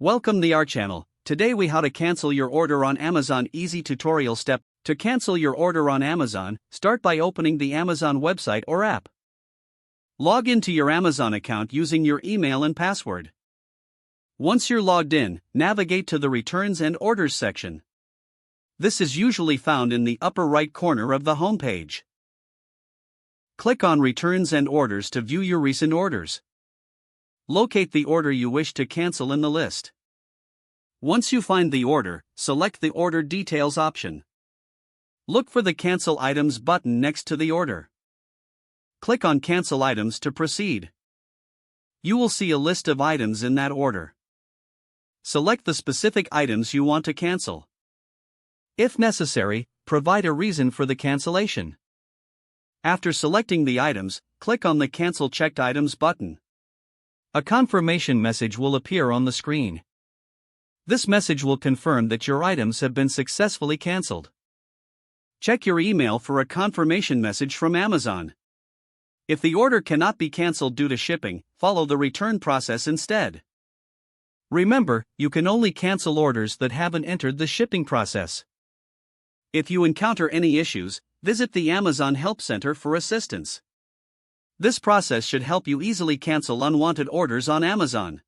Welcome to our channel. Today we how to cancel your order on Amazon. Easy tutorial step. To cancel your order on Amazon, start by opening the Amazon website or app. Log into your Amazon account using your email and password. Once you're logged in, navigate to the Returns and Orders section. This is usually found in the upper right corner of the homepage. Click on Returns and Orders to view your recent orders. Locate the order you wish to cancel in the list. Once you find the order, select the Order Details option. Look for the Cancel Items button next to the order. Click on Cancel Items to proceed. You will see a list of items in that order. Select the specific items you want to cancel. If necessary, provide a reason for the cancellation. After selecting the items, click on the Cancel Checked Items button. A confirmation message will appear on the screen. This message will confirm that your items have been successfully canceled. Check your email for a confirmation message from Amazon. If the order cannot be canceled due to shipping, follow the return process instead. Remember, you can only cancel orders that haven't entered the shipping process. If you encounter any issues, visit the Amazon Help Center for assistance. This process should help you easily cancel unwanted orders on Amazon.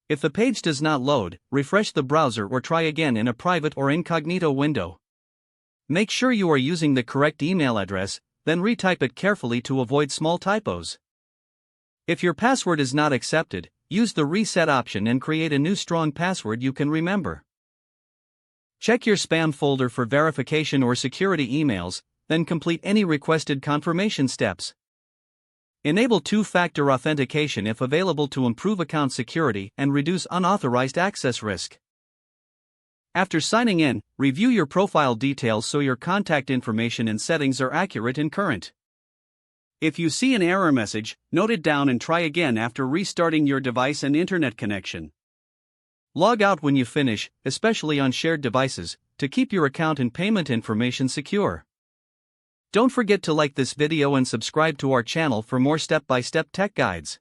If the page does not load, refresh the browser or try again in a private or incognito window. Make sure you are using the correct email address, then retype it carefully to avoid small typos. If your password is not accepted, use the reset option and create a new strong password you can remember. Check your spam folder for verification or security emails, then complete any requested confirmation steps. Enable two-factor authentication if available to improve account security and reduce unauthorized access risk. After signing in, review your profile details so your contact information and settings are accurate and current. If you see an error message, note it down and try again after restarting your device and internet connection. Log out when you finish, especially on shared devices, to keep your account and payment information secure. Don't forget to like this video and subscribe to our channel for more step-by-step tech guides.